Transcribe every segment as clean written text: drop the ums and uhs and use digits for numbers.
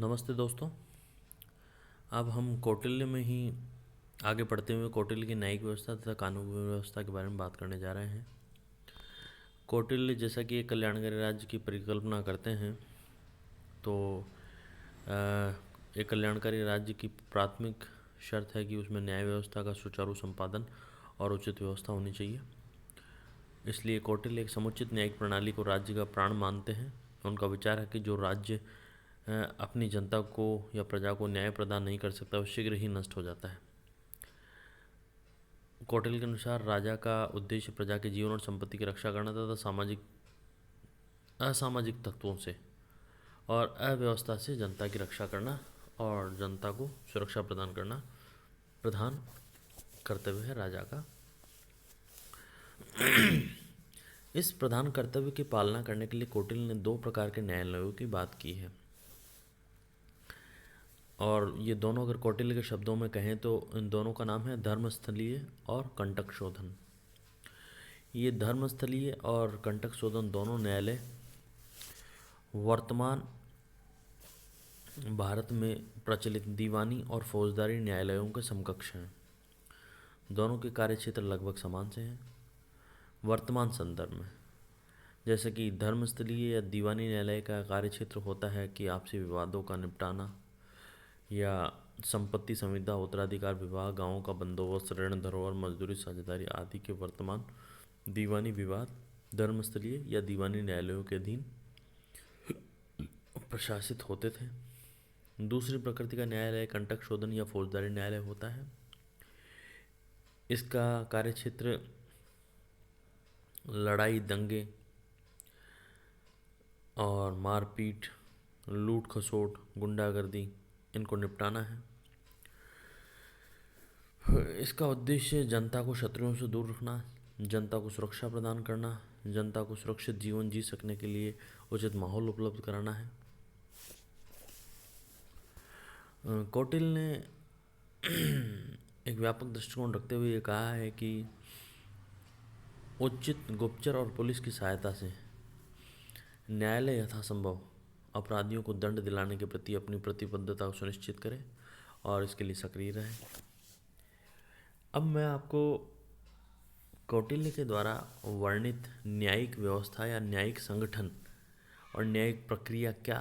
नमस्ते दोस्तों। अब हम कौटिल्य में ही आगे बढ़ते हुए कौटिल्य की न्यायिक व्यवस्था तथा कानून व्यवस्था के बारे में बात करने जा रहे हैं। कौटिल्य जैसा कि एक कल्याणकारी राज्य की परिकल्पना करते हैं, तो एक कल्याणकारी राज्य की प्राथमिक शर्त है कि उसमें न्याय व्यवस्था का सुचारू संपादन और उचित व्यवस्था होनी चाहिए। इसलिए कौटिल्य एक समुचित न्यायिक प्रणाली को राज्य का प्राण मानते हैं। उनका विचार है कि जो राज्य अपनी जनता को या प्रजा को न्याय प्रदान नहीं कर सकता, वो शीघ्र ही नष्ट हो जाता है। कौटिल्य के अनुसार राजा का उद्देश्य प्रजा के जीवन और संपत्ति की रक्षा करना तथा असामाजिक तत्वों से और अव्यवस्था से जनता की रक्षा करना और जनता को सुरक्षा प्रदान करना प्रधान कर्तव्य है राजा का। इस प्रधान कर्तव्य की पालना करने के लिए कौटिल्य ने दो प्रकार के न्यायालयों की बात की है, और ये दोनों अगर कौटिल्य के शब्दों में कहें तो इन दोनों का नाम है धर्मस्थलीय और कंटक शोधन। ये धर्मस्थलीय और कंटक शोधन दोनों न्यायालय वर्तमान भारत में प्रचलित दीवानी और फौजदारी न्यायालयों के समकक्ष हैं। दोनों के कार्यक्षेत्र लगभग समान से हैं। वर्तमान संदर्भ में जैसे कि धर्मस्थलीय या दीवानी न्यायालय का कार्यक्षेत्र होता है कि आपसी विवादों का निपटाना या संपत्ति संविदा, उत्तराधिकार विवाह, गांवों का बंदोबस्त, ऋण, धरोहर, मजदूरी, साझेदारी आदि के वर्तमान दीवानी विवाद धर्मस्थलीय या दीवानी न्यायालयों के अधीन प्रशासित होते थे। दूसरी प्रकृति का न्यायालय कंटक शोधन या फौजदारी न्यायालय होता है। इसका कार्यक्षेत्र लड़ाई, दंगे और मारपीट, लूट खसोट, गुंडागर्दी, इनको निपटाना है। इसका उद्देश्य जनता को शत्रुओं से दूर रखना, जनता को सुरक्षा प्रदान करना, जनता को सुरक्षित जीवन जी सकने के लिए उचित माहौल उपलब्ध कराना है। कौटिल्य ने एक व्यापक दृष्टिकोण रखते हुए ये कहा है कि उचित गुप्तचर और पुलिस की सहायता से न्यायालय यथासंभव अपराधियों को दंड दिलाने के प्रति अपनी प्रतिबद्धता को सुनिश्चित करे और इसके लिए सक्रिय रहे। अब मैं आपको कौटिल्य के द्वारा वर्णित न्यायिक व्यवस्था या न्यायिक संगठन और न्यायिक प्रक्रिया क्या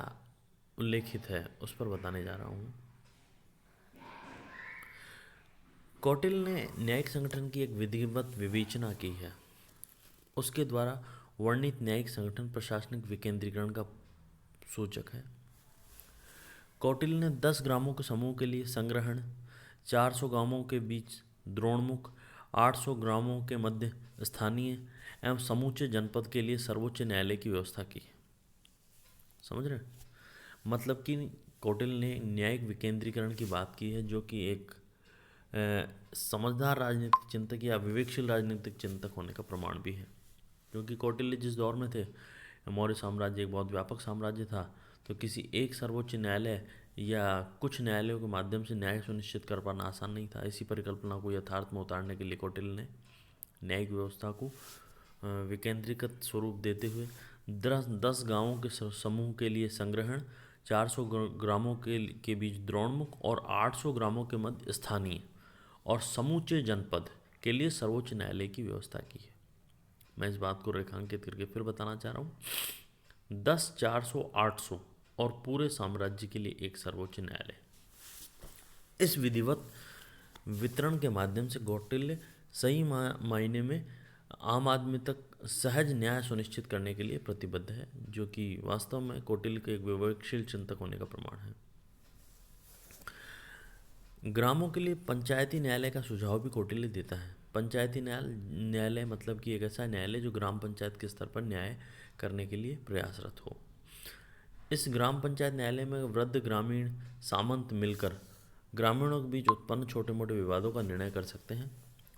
उल्लेखित है उस पर बताने जा रहा हूँ। कौटिल्य ने न्यायिक संगठन की एक विधिवत विवेचना की है। उसके द्वारा वर्णित न्यायिक संगठन प्रशासनिक विकेंद्रीकरण का सूचक है। कौटिल्य ने 10 ग्रामों के समूह के लिए संग्रहण, 400 ग्रामों के बीच द्रोणमुख, 800 ग्रामों के मध्य स्थानीय एवं समूचे जनपद के लिए सर्वोच्च न्यायालय की व्यवस्था की। समझ रहे? मतलब कि कौटिल्य ने न्यायिक विकेंद्रीकरण की बात की है, जो कि एक समझदार राजनीतिक चिंतक या विवेकशील राजनीतिक चिंतक होने का प्रमाण भी है। क्योंकि कौटिल्य जिस दौर में थे, मौर्य साम्राज्य एक बहुत व्यापक साम्राज्य था, तो किसी एक सर्वोच्च न्यायालय या कुछ न्यायालयों के माध्यम से न्याय सुनिश्चित कर पाना आसान नहीं था। इसी परिकल्पना को यथार्थ में उतारने के लिए कौटिल्य ने न्यायिक व्यवस्था को विकेंद्रीकृत स्वरूप देते हुए 10 गांवों के समूह के लिए संग्रहण, 400 ग्रामों के बीच द्रोणमुख और 800 ग्रामों के मध्य स्थानीय और समूचे जनपद के लिए सर्वोच्च न्यायालय की व्यवस्था की है। मैं इस बात को रेखांकित करके फिर बताना चाह रहा हूँ। 10, 400, 800 और पूरे साम्राज्य के लिए एक सर्वोच्च न्यायालय। इस विधिवत वितरण के माध्यम से कौटिल्य सही मायने में आम आदमी तक सहज न्याय सुनिश्चित करने के लिए प्रतिबद्ध है, जो कि वास्तव में कौटिल्य के एक विवेकशील चिंतक होने का प्रमाण है। ग्रामों के लिए पंचायती न्यायालय का सुझाव भी कौटिल्य देता है। पंचायती न्यायालय मतलब कि एक ऐसा न्यायालय जो ग्राम पंचायत के स्तर पर न्याय करने के लिए प्रयासरत हो। इस ग्राम पंचायत न्यायालय में वृद्ध, ग्रामीण, सामंत मिलकर ग्रामीणों के बीच उत्पन्न छोटे मोटे विवादों का निर्णय कर सकते हैं।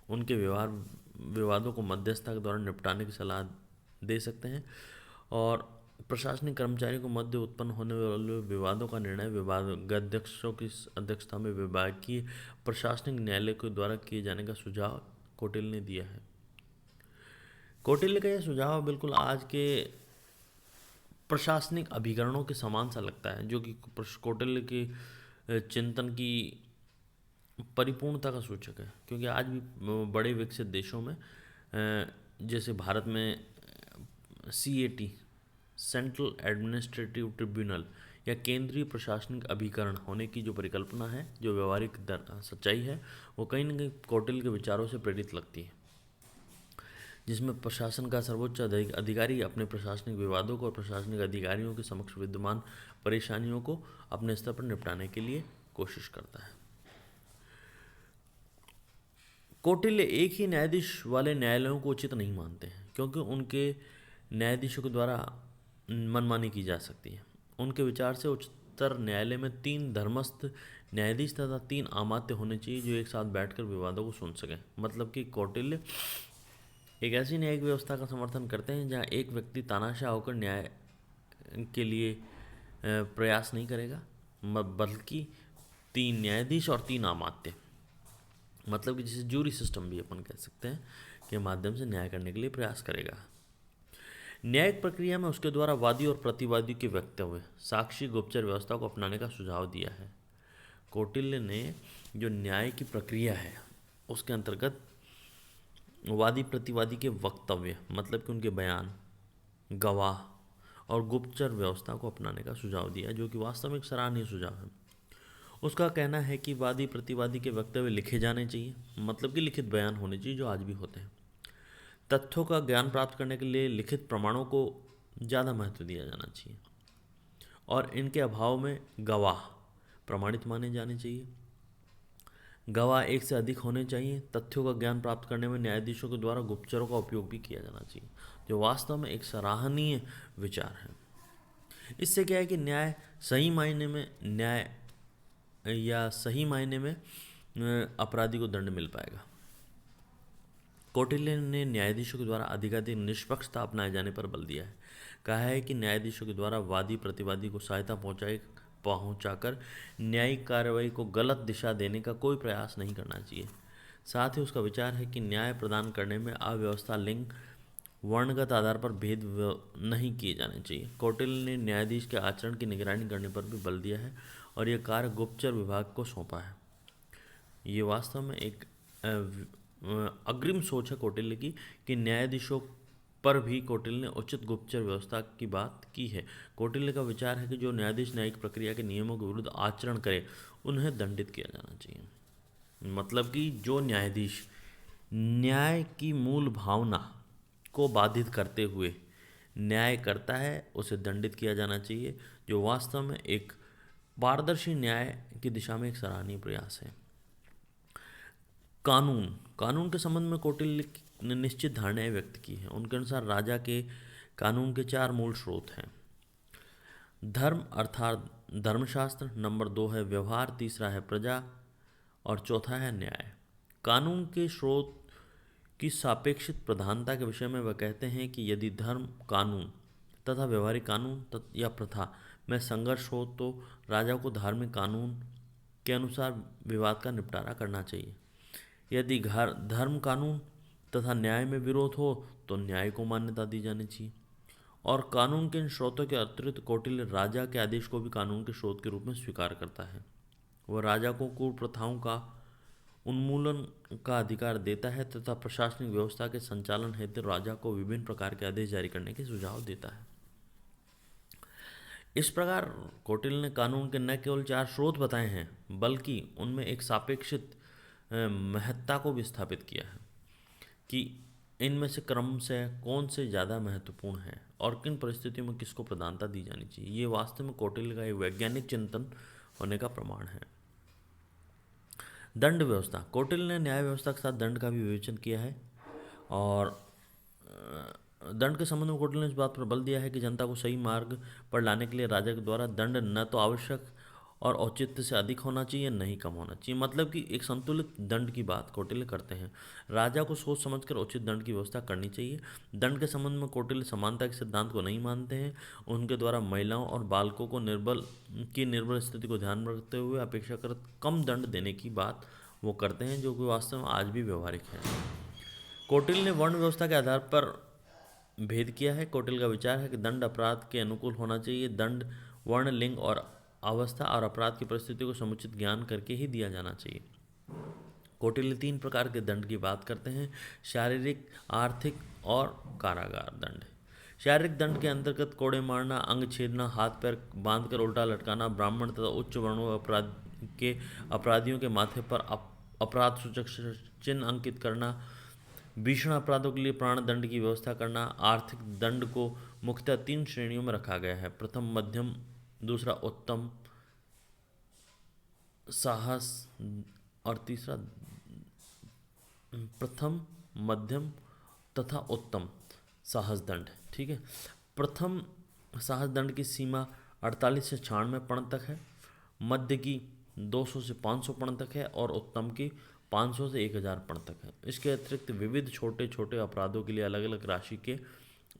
उनके विवादों को मध्यस्थता के द्वारा निपटाने की सलाह दे सकते हैं और प्रशासनिक कर्मचारियों को मध्य उत्पन्न होने वाले विवादों का निर्णय विभागाध्यक्षों की अध्यक्षता में विभागीय प्रशासनिक न्यायालय के द्वारा किए जाने का सुझाव कौटिल्य ने दिया है। कौटिल्य का यह सुझाव बिल्कुल आज के प्रशासनिक अभिकरणों के समान सा लगता है, जो कि कौटिल्य के चिंतन की परिपूर्णता का सूचक है। क्योंकि आज भी बड़े विकसित देशों में जैसे भारत में CAT, सेंट्रल एडमिनिस्ट्रेटिव ट्रिब्यूनल या केंद्रीय प्रशासनिक अभिकरण होने की जो परिकल्पना है, जो व्यवहारिक सच्चाई है, वो कहीं न कहीं कौटिल्य के विचारों से प्रेरित लगती है, जिसमें प्रशासन का सर्वोच्च अधिकारी अपने प्रशासनिक विवादों को और प्रशासनिक अधिकारियों के समक्ष विद्यमान परेशानियों को अपने स्तर पर निपटाने के लिए कोशिश करता है। कौटिल्य एक ही न्यायाधीश वाले न्यायालयों को उचित नहीं मानते हैं, क्योंकि उनके न्यायाधीशों के द्वारा मनमानी की जा सकती है। उनके विचार से उच्चतर न्यायालय में 3 धर्मस्थ न्यायाधीश तथा 3 अमात्य होने चाहिए, जो एक साथ बैठकर विवादों को सुन सकें। मतलब कि कौटिल्य एक ऐसी न्यायिक व्यवस्था का समर्थन करते हैं जहां एक व्यक्ति तानाशाह होकर न्याय के लिए प्रयास नहीं करेगा, बल्कि 3 न्यायाधीश और 3 अमात्य, मतलब कि जिसे जूरी सिस्टम भी अपन कह सकते हैं, के माध्यम से न्याय करने के लिए प्रयास करेगा। न्यायिक प्रक्रिया में उसके द्वारा वादी और प्रतिवादी के वक्तव्य, साक्षी गुप्तचर व्यवस्था को अपनाने का सुझाव दिया है। कौटिल्य ने जो न्याय की प्रक्रिया है उसके अंतर्गत वादी प्रतिवादी के वक्तव्य, मतलब कि उनके बयान, गवाह और गुप्तचर व्यवस्था को अपनाने का सुझाव दिया, जो कि वास्तव में एक सराहनीय सुझाव है। उसका कहना है कि वादी प्रतिवादी के वक्तव्य लिखे जाने चाहिए, मतलब कि लिखित बयान होने चाहिए, जो आज भी होते हैं। तथ्यों का ज्ञान प्राप्त करने के लिए लिखित प्रमाणों को ज़्यादा महत्व दिया जाना चाहिए, और इनके अभाव में गवाह प्रमाणित माने जाने चाहिए। गवाह एक से अधिक होने चाहिए। तथ्यों का ज्ञान प्राप्त करने में न्यायाधीशों के द्वारा गुप्तचरों का उपयोग भी किया जाना चाहिए, जो वास्तव में एक सराहनीय विचार है। इससे क्या है कि न्याय सही मायने में न्याय या सही मायने में अपराधी को दंड मिल पाएगा। कौटिल्य ने न्यायाधीशों के द्वारा अधिकाधिक निष्पक्षता अपनाए जाने पर बल दिया है। कहा है कि न्यायाधीशों के द्वारा वादी प्रतिवादी को सहायता पहुंचाकर न्यायिक कार्रवाई को गलत दिशा देने का कोई प्रयास नहीं करना चाहिए। साथ ही उसका विचार है कि न्याय प्रदान करने में अव्यवस्था, लिंग, वर्णगत आधार पर भेद नहीं किए जाने चाहिए। कौटिल्य ने न्यायाधीश के आचरण की निगरानी करने पर भी बल दिया है और यह कार्य गुप्तचर विभाग को सौंपा है। ये वास्तव में एक अग्रिम सोच है कौटिल्य की, कि न्यायाधीशों पर भी कौटिल्य ने उचित गुप्तचर व्यवस्था की बात की है। कौटिल्य का विचार है कि जो न्यायाधीश न्यायिक प्रक्रिया के नियमों के विरुद्ध आचरण करे, उन्हें दंडित किया जाना चाहिए। मतलब कि जो न्यायाधीश न्याय की मूल भावना को बाधित करते हुए न्याय करता है, उसे दंडित किया जाना चाहिए, जो वास्तव में एक पारदर्शी न्याय की दिशा में एक सराहनीय प्रयास है। कानून के संबंध में कौटिल्य ने निश्चित धारणाएं व्यक्त की हैं। उनके अनुसार राजा के कानून के 4 मूल स्रोत हैं। धर्म अर्थात धर्मशास्त्र, नंबर 2 है व्यवहार, तीसरा है प्रजा और चौथा है न्याय। कानून के स्रोत की सापेक्षित प्रधानता के विषय में वह कहते हैं कि यदि धर्म कानून तथा व्यवहारिक कानून या प्रथा में संघर्ष हो तो राजा को धार्मिक कानून के अनुसार विवाद का निपटारा करना चाहिए। यदि धर्म कानून तथा न्याय में विरोध हो तो न्याय को मान्यता दी जानी चाहिए। और कानून के इन स्रोतों के अतिरिक्त कौटिल्य राजा के आदेश को भी कानून के स्रोत के रूप में स्वीकार करता है। वह राजा को कुप्रथाओं का उन्मूलन का अधिकार देता है तथा प्रशासनिक व्यवस्था के संचालन हेतु राजा को विभिन्न प्रकार के आदेश जारी करने के सुझाव देता है। इस प्रकार कौटिल्य ने कानून के न केवल 4 स्रोत बताए हैं, बल्कि उनमें एक सापेक्षित महत्ता को भी स्थापित किया है कि इनमें से क्रम से कौन से ज़्यादा महत्वपूर्ण है और किन परिस्थितियों में किसको प्रधानता दी जानी चाहिए। ये वास्तव में कौटिल्य का एक वैज्ञानिक चिंतन होने का प्रमाण है। दंड व्यवस्था, कौटिल्य ने न्याय व्यवस्था के साथ दंड का भी विवेचन किया है और दंड के संबंध में कौटिल्य ने इस बात पर बल दिया है कि जनता को सही मार्ग पर लाने के लिए राजा के द्वारा दंड न तो आवश्यक और औचित्य से अधिक होना चाहिए, न ही कम होना चाहिए। मतलब कि एक संतुलित दंड की बात कौटिल्य करते हैं। राजा को सोच समझकर उचित दंड की व्यवस्था करनी चाहिए। दंड के संबंध में कौटिल्य समानता के सिद्धांत को नहीं मानते हैं। उनके द्वारा महिलाओं और बालकों को निर्बल स्थिति को ध्यान में रखते हुए अपेक्षाकृत कम दंड देने की बात वो करते हैं, जो कि वास्तव में आज भी व्यवहारिक है। कौटिल्य ने वर्ण व्यवस्था के आधार पर भेद किया है। कौटिल्य का विचार है कि दंड अपराध के अनुकूल होना चाहिए। दंड वर्ण, लिंग और अवस्था और अपराध की परिस्थिति को समुचित ज्ञान करके ही दिया जाना चाहिए। कौटिल्य 3 प्रकार के दंड की बात करते हैं: शारीरिक, आर्थिक और कारागार दंड। शारीरिक दंड के अंतर्गत कोड़े मारना, अंग छेदना, हाथ पैर बांधकर उल्टा लटकाना, ब्राह्मण तथा उच्च वर्णों के अपराधियों के माथे पर अपराध सूचक चिन्ह अंकित करना, भीषण अपराधों के लिए प्राण दंड की व्यवस्था करना। आर्थिक दंड को मुख्यतः 3 श्रेणियों में रखा गया है: प्रथम मध्यम, दूसरा उत्तम साहस और तीसरा प्रथम मध्यम तथा उत्तम साहस दंड। ठीक है। प्रथम साहस दंड की सीमा 48 से 96 पर्ण तक है, मध्य की 200 से 500 पर्ण तक है और उत्तम की 500 से 1000 पर्ण तक है। इसके अतिरिक्त विविध छोटे छोटे अपराधों के लिए अलग अलग राशि के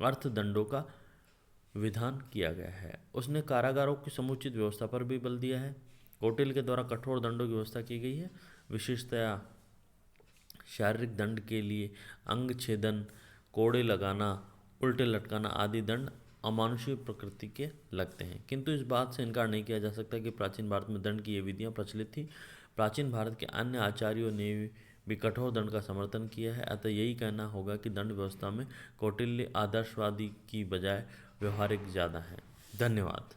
अर्थदंडों का विधान किया गया है। उसने कारागारों की समुचित व्यवस्था पर भी बल दिया है। कौटिल्य के द्वारा कठोर दंडों की व्यवस्था की गई है। विशेषतया शारीरिक दंड के लिए अंग छेदन, कोड़े लगाना, उल्टे लटकाना आदि दंड अमानुषीय प्रकृति के लगते हैं। किंतु इस बात से इनकार नहीं किया जा सकता कि प्राचीन भारत में दंड की ये विधियाँ प्रचलित थी। प्राचीन भारत के अन्य आचार्यों ने भी कठोर दंड का समर्थन किया है। अतः यही कहना होगा कि दंड व्यवस्था में कौटिल्य आदर्शवादी की बजाय व्यवहारिक ज़्यादा है। धन्यवाद।